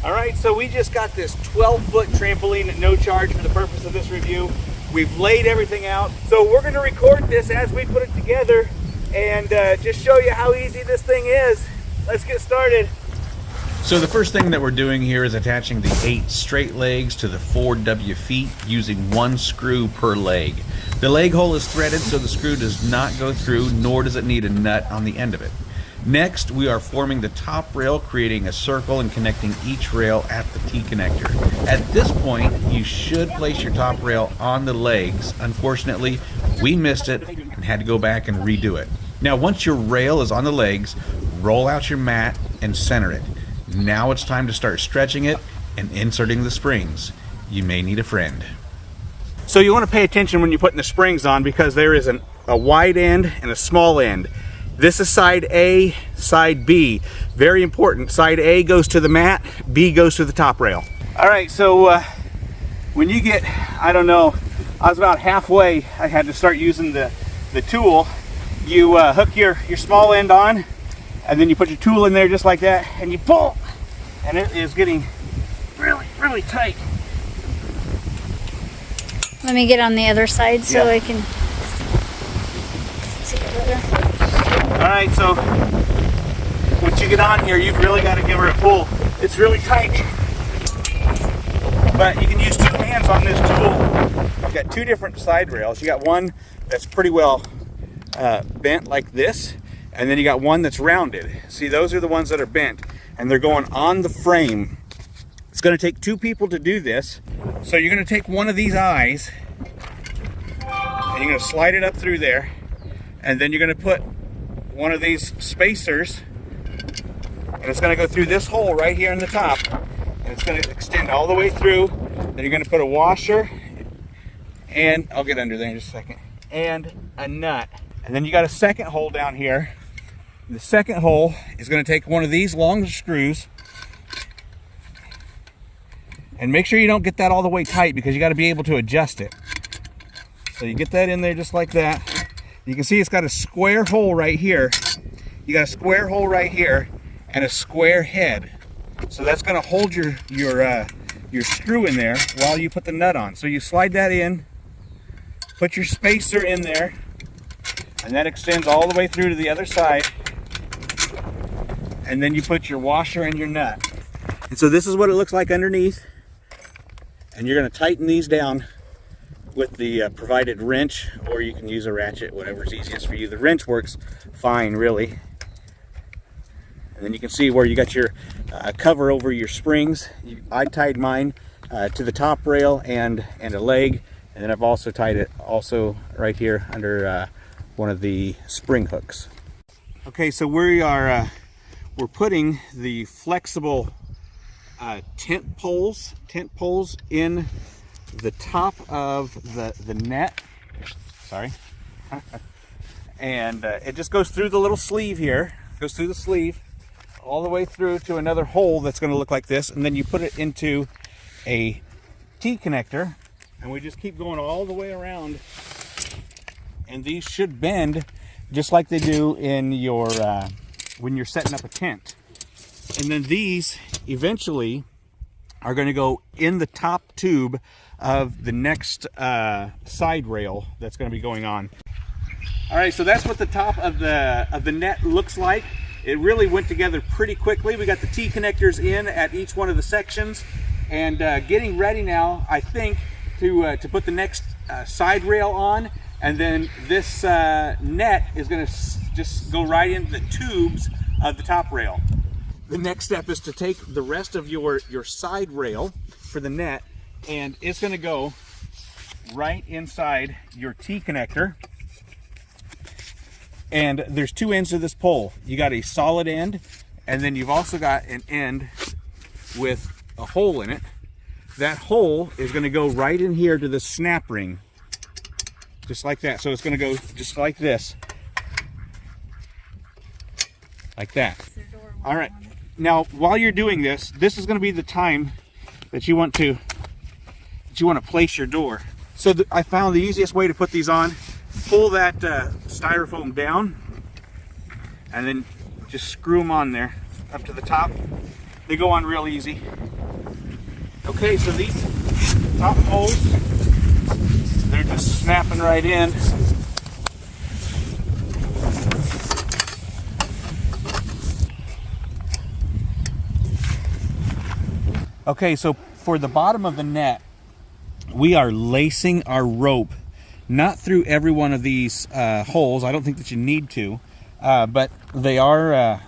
All right, so we just got this 12-foot trampoline at no charge for the purpose of this review. We've laid everything out. So we're gonna record this as we put it together and just show you how easy this thing is. Let's get started. So the first thing that we're doing here is attaching the 8 straight legs to the 4W feet using 1 screw per leg. The leg hole is threaded so the screw does not go through, nor does it need a nut on the end of it. Next, we are forming the top rail, creating a circle and connecting each rail at the T-connector. At this point, you should place your top rail on the legs. Unfortunately, we missed it and had to go back and redo it. Now, once your rail is on the legs, roll out your mat and center it. Now it's time to start stretching it and inserting the springs. You may need a friend. So you want to pay attention when you're putting the springs on because there is a wide end and a small end. This is side A, side B. Very important. Side A goes to the mat, B goes to the top rail. All right, so when you get, I don't know, I was about halfway, I had to start using the tool. You hook your small end on, and then you put your tool in there just like that, and you pull, and it is getting really, really tight. Let me get on the other side so I can see it better. All right, so once you get on here, you've really got to give her a pull. It's really tight, but you can use 2 hands on this tool. You've got 2 different side rails. You got one that's pretty well bent like this, and then you got one that's rounded. See, those are the ones that are bent, and they're going on the frame. It's going to take 2 people to do this. So you're going to take one of these eyes, and you're going to slide it up through there, and then you're going to put one of these spacers, and it's going to go through this hole right here in the top, and it's going to extend all the way through. Then you're going to put a washer, and I'll get under there in just a second, and a nut. And then you got a second hole down here. The second hole is going to take one of these long screws, and make sure you don't get that all the way tight because you got to be able to adjust it. So you get that in there just like that. You can see it's got a square hole right here. You got a square hole right here and a square head. So that's going to hold your screw in there while you put the nut on. So you slide that in, put your spacer in there, and that extends all the way through to the other side. And then you put your washer and your nut. And so this is what it looks like underneath. And you're going to tighten these down with the provided wrench, or you can use a ratchet, whatever's easiest for you. The wrench works fine, really. And then you can see where you got your cover over your springs. I tied mine to the top rail and a leg, and then I've also tied it also right here under one of the spring hooks. Okay, so we're putting the flexible tent poles in the top of the net. Sorry. And it just goes through the little sleeve here. Goes through the sleeve all the way through to another hole that's going to look like this, and then you put it into a T-connector, and we just keep going all the way around, and these should bend just like they do in your when you're setting up a tent. And then these eventually are going to go in the top tube of the next side rail that's going to be going on. All right, so that's what the top of the net looks like. It really went together pretty quickly. We got the T connectors in at each one of the sections, and getting ready now, I think, to put the next side rail on, and then this net is going to just go right into the tubes of the top rail. The next step is to take the rest of your side rail for the net, and it's going to go right inside your T connector. And there's 2 ends to this pole. You got a solid end, and then you've also got an end with a hole in it. That hole is going to go right in here to the snap ring, just like that. So it's going to go just like this, like that. All right. Now, while you're doing this, this is going to be the time that you want to place your door. So I found the easiest way to put these on. Pull that styrofoam down, and then just screw them on there up to the top, They go on real easy. Okay, so these top holes, they're just snapping right in. Okay, so for the bottom of the net, we are lacing our rope, not through every one of these holes. I don't think that you need to, but they are,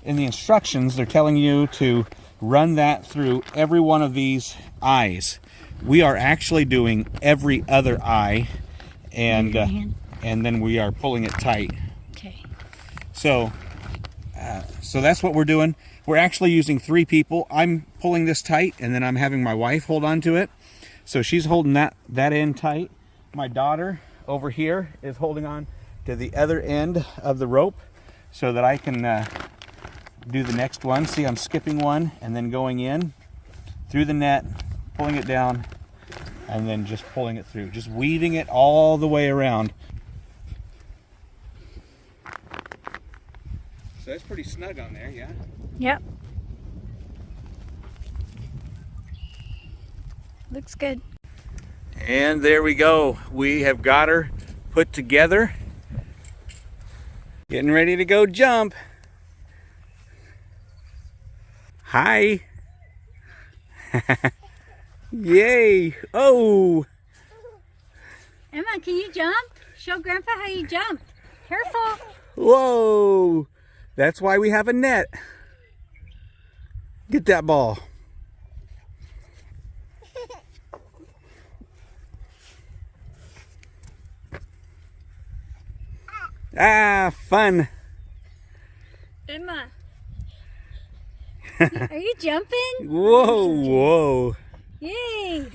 in the instructions, they're telling you to run that through every one of these eyes. We are actually doing every other eye, and then we are pulling it tight. Okay. So that's what we're doing. We're actually using 3 people. I'm pulling this tight, and then I'm having my wife hold on to it. So she's holding that end tight. My daughter over here is holding on to the other end of the rope so that I can do the next one. See, I'm skipping one and then going in through the net, pulling it down, and then just pulling it through, just weaving it all the way around. So that's pretty snug on there, yeah? Yep. Looks good. And there we go. We have got her put together. Getting ready to go jump. Hi. Yay. Oh. Emma, can you jump? Show Grandpa how you jump. Careful. Whoa. That's why we have a net. Get that ball. Ah, fun. Emma. Are you jumping? Whoa, whoa. Yay.